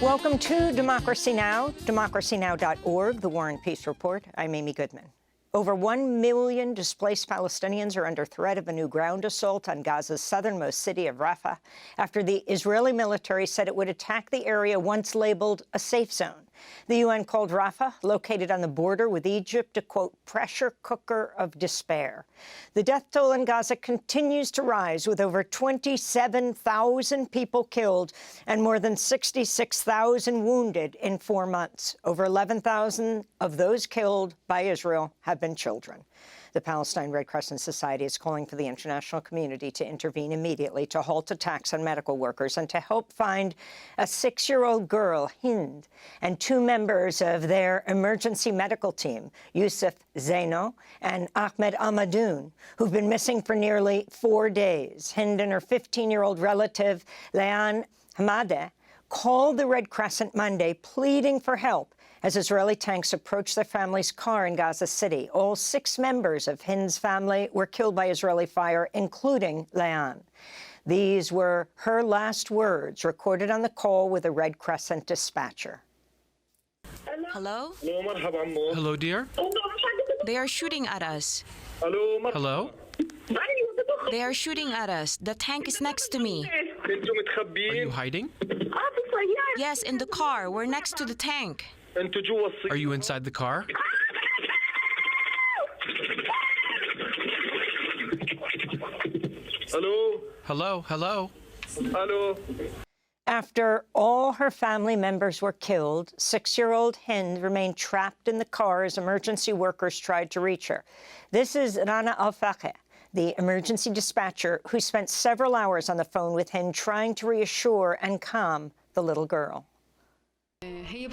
Welcome to Democracy Now!, democracynow.org, the War and Peace Report. I'm Amy Goodman. Over 1 million displaced Palestinians are under threat of a new ground assault on Gaza's southernmost city of Rafah after the Israeli military said it would attack the area once labeled a safe zone. The UN called Rafah, located on the border with Egypt, a, quote, pressure cooker of despair. The death toll in Gaza continues to rise, with over 27,000 people killed and more than 66,000 wounded in 4 months. Over 11,000 of those killed by Israel have been children. The Palestine Red Crescent Society is calling for the international community to intervene immediately to halt attacks on medical workers and to help find a 6-year-old girl, Hind, and 2 members of their emergency medical team, Yusuf Zaino and Ahmed Amadoun, who've been missing for nearly 4 days. Hind and her 15-year-old relative, Leanne Hamadeh, called the Red Crescent Monday, pleading for help as Israeli tanks approached their family's car in Gaza City. All 6 members of Hind's family were killed by Israeli fire, including Leanne. These were her last words, recorded on the call with a Red Crescent dispatcher. Hello? Hello, dear. They are shooting at us. Hello? They are shooting at us. The tank is next to me. Are you hiding? Yes, in the car. We're next to the tank. Are you inside the car? Hello? Hello? Hello? Hello? After all her family members were killed, 6-year-old Hind remained trapped in the car as emergency workers tried to reach her. This is Rana Al-Faqih, the emergency dispatcher who spent several hours on the phone with Hind trying to reassure and calm the little girl. It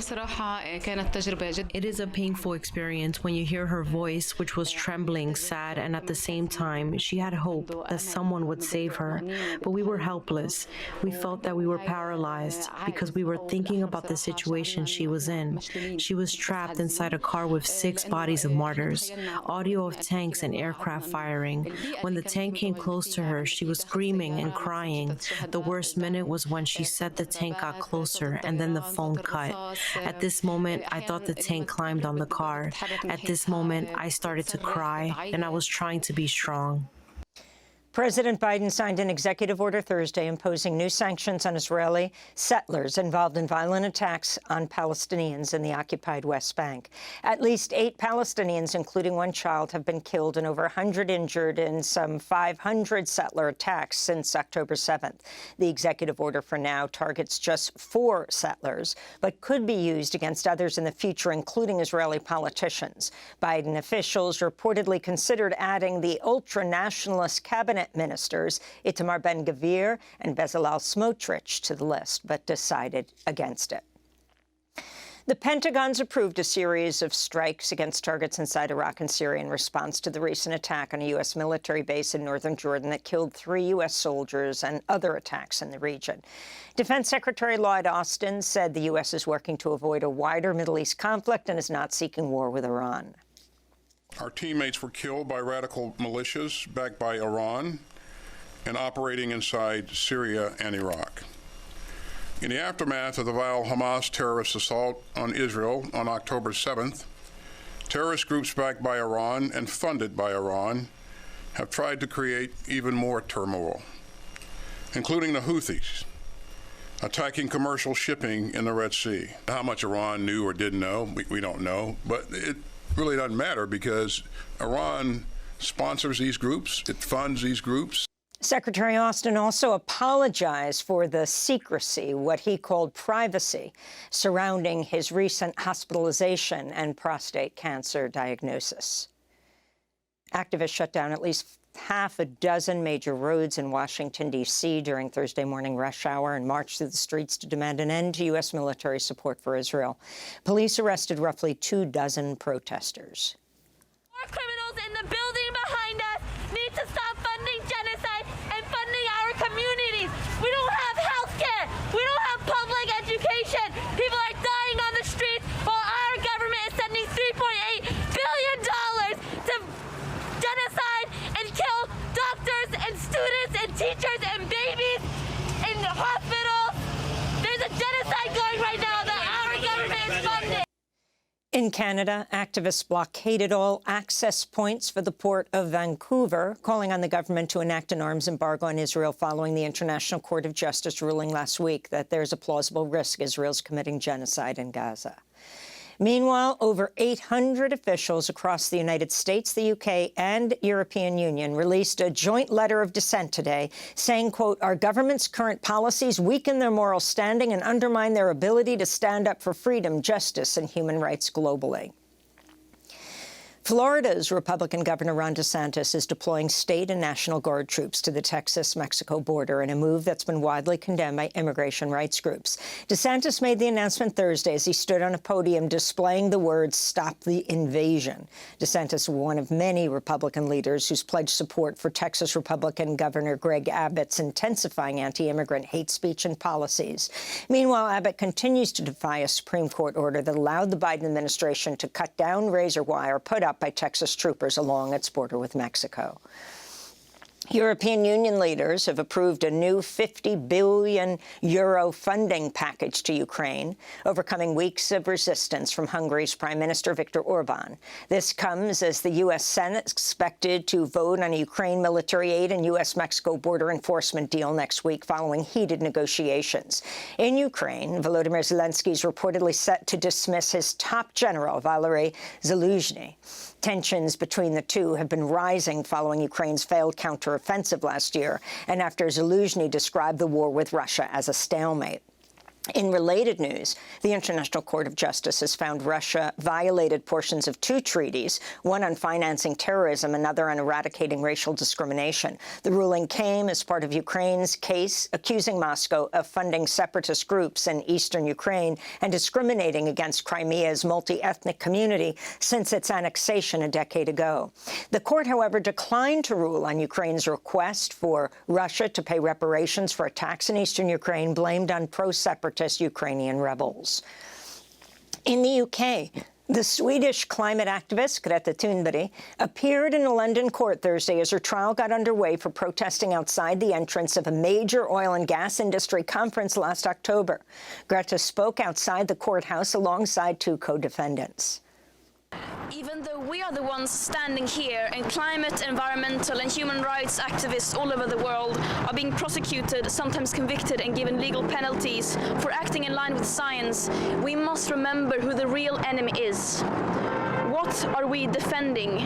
is a painful experience when you hear her voice, which was trembling, sad, and at the same time, she had hope that someone would save her. But we were helpless. We felt that we were paralyzed because we were thinking about the situation she was in. She was trapped inside a car with 6 bodies of martyrs, audio of tanks and aircraft firing. When the tank came close to her, she was screaming and crying. The worst minute was when she said the tank got closer and then the phone cut. At this moment, I thought the tank climbed on the car. At this moment, I started to cry, and I was trying to be strong. President Biden signed an executive order Thursday imposing new sanctions on Israeli settlers involved in violent attacks on Palestinians in the occupied West Bank. At least 8 Palestinians, including 1 child, have been killed and over 100 injured in some 500 settler attacks since October 7th. The executive order for now targets just 4 settlers, but could be used against others in the future, including Israeli politicians. Biden officials reportedly considered adding the ultra-nationalist cabinet ministers Itamar Ben-Gvir and Bezalel Smotrich to the list, but decided against it. The Pentagon's approved a series of strikes against targets inside Iraq and Syria in response to the recent attack on a U.S. military base in northern Jordan that killed 3 U.S. soldiers and other attacks in the region. Defense Secretary Lloyd Austin said the U.S. is working to avoid a wider Middle East conflict and is not seeking war with Iran. Our teammates were killed by radical militias backed by Iran and operating inside Syria and Iraq. In the aftermath of the vile Hamas terrorist assault on Israel on October 7th, terrorist groups backed by Iran and funded by Iran have tried to create even more turmoil, including the Houthis, attacking commercial shipping in the Red Sea. How much Iran knew or didn't know, we don't know, but it really doesn't matter because Iran sponsors these groups, it funds these groups. Secretary Austin also apologized for the secrecy, what he called privacy, surrounding his recent hospitalization and prostate cancer diagnosis. Activists shut down at least half a dozen major roads in Washington, D.C. during Thursday morning rush hour and marched through the streets to demand an end to U.S. military support for Israel. Police arrested roughly 24 protesters. More criminals in the building behind us need to stop funding genocide and funding our communities. We don't have health care. We don't have public education. People are dying on the streets while our government is sending $3.8 billion to genocide and kill doctors and students and teachers and babies in hospitals. There's a genocide going right now. In Canada, activists blockaded all access points for the port of Vancouver, calling on the government to enact an arms embargo on Israel following the International Court of Justice ruling last week that there's a plausible risk Israel's committing genocide in Gaza. Meanwhile, over 800 officials across the United States, the UK, and European Union released a joint letter of dissent today saying, quote, "Our government's current policies weaken their moral standing and undermine their ability to stand up for freedom, justice, and human rights globally." Florida's Republican Governor Ron DeSantis is deploying state and National Guard troops to the Texas-Mexico border in a move that's been widely condemned by immigration rights groups. DeSantis made the announcement Thursday as he stood on a podium displaying the words, "Stop the invasion." DeSantis, one of many Republican leaders who's pledged support for Texas Republican Governor Greg Abbott's intensifying anti-immigrant hate speech and policies. Meanwhile, Abbott continues to defy a Supreme Court order that allowed the Biden administration to cut down razor wire put up by Texas troopers along its border with Mexico. European Union leaders have approved a new €50 billion funding package to Ukraine, overcoming weeks of resistance from Hungary's Prime Minister Viktor Orban. This comes as the U.S. Senate is expected to vote on a Ukraine military aid and U.S.-Mexico border enforcement deal next week following heated negotiations. In Ukraine, Volodymyr Zelensky is reportedly set to dismiss his top general, Valery Zaluzhny. Tensions between the two have been rising following Ukraine's failed counteroffensive last year and after Zaluzhny described the war with Russia as a stalemate. In related news, the International Court of Justice has found Russia violated portions of two treaties, one on financing terrorism, another on eradicating racial discrimination. The ruling came as part of Ukraine's case accusing Moscow of funding separatist groups in eastern Ukraine and discriminating against Crimea's multi-ethnic community since its annexation a decade ago. The court, however, declined to rule on Ukraine's request for Russia to pay reparations for attacks in eastern Ukraine blamed on pro-separatist Ukrainian rebels. In the UK, the Swedish climate activist Greta Thunberg appeared in a London court Thursday as her trial got underway for protesting outside the entrance of a major oil and gas industry conference last October. Greta spoke outside the courthouse alongside two co-defendants. Even though we are the ones standing here and climate, environmental and human rights activists all over the world are being prosecuted, sometimes convicted and given legal penalties for acting in line with science, we must remember who the real enemy is. What are we defending?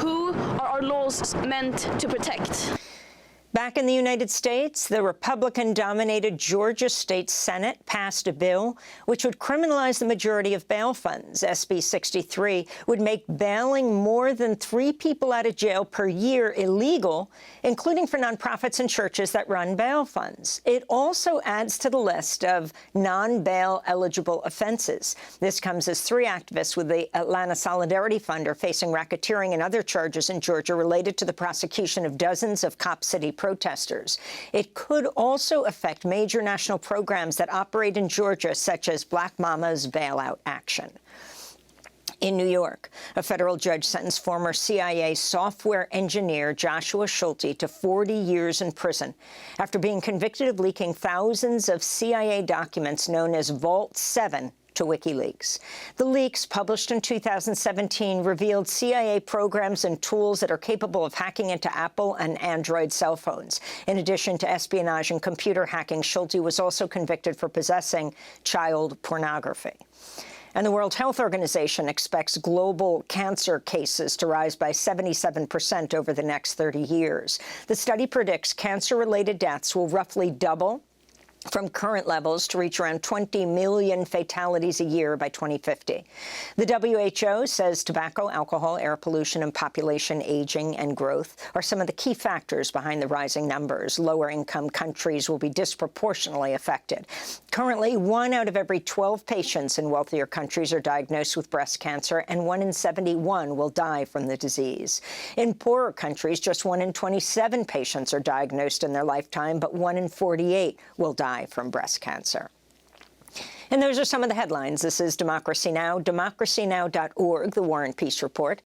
Who are our laws meant to protect? Back in the United States, the Republican-dominated Georgia State Senate passed a bill which would criminalize the majority of bail funds. SB 63 would make bailing more than 3 people out of jail per year illegal, including for nonprofits and churches that run bail funds. It also adds to the list of non-bail eligible offenses. This comes as 3 activists with the Atlanta Solidarity Fund are facing racketeering and other charges in Georgia related to the prosecution of dozens of Cop City protesters. It could also affect major national programs that operate in Georgia, such as Black Mama's Bailout Action. In New York, a federal judge sentenced former CIA software engineer Joshua Schulte to 40 years in prison after being convicted of leaking thousands of CIA documents known as Vault 7 to WikiLeaks. The leaks, published in 2017, revealed CIA programs and tools that are capable of hacking into Apple and Android cell phones. In addition to espionage and computer hacking, Schulte was also convicted for possessing child pornography. And the World Health Organization expects global cancer cases to rise by 77% over the next 30 years. The study predicts cancer-related deaths will roughly double from current levels to reach around 20 million fatalities a year by 2050. The WHO says tobacco, alcohol, air pollution, and population aging and growth are some of the key factors behind the rising numbers. Lower-income countries will be disproportionately affected. Currently, 1 out of every 12 patients in wealthier countries are diagnosed with breast cancer, and 1 in 71 will die from the disease. In poorer countries, just 1 in 27 patients are diagnosed in their lifetime, but 1 in 48 will die from breast cancer. And those are some of the headlines. This is Democracy Now!, democracynow.org, the War and Peace Report.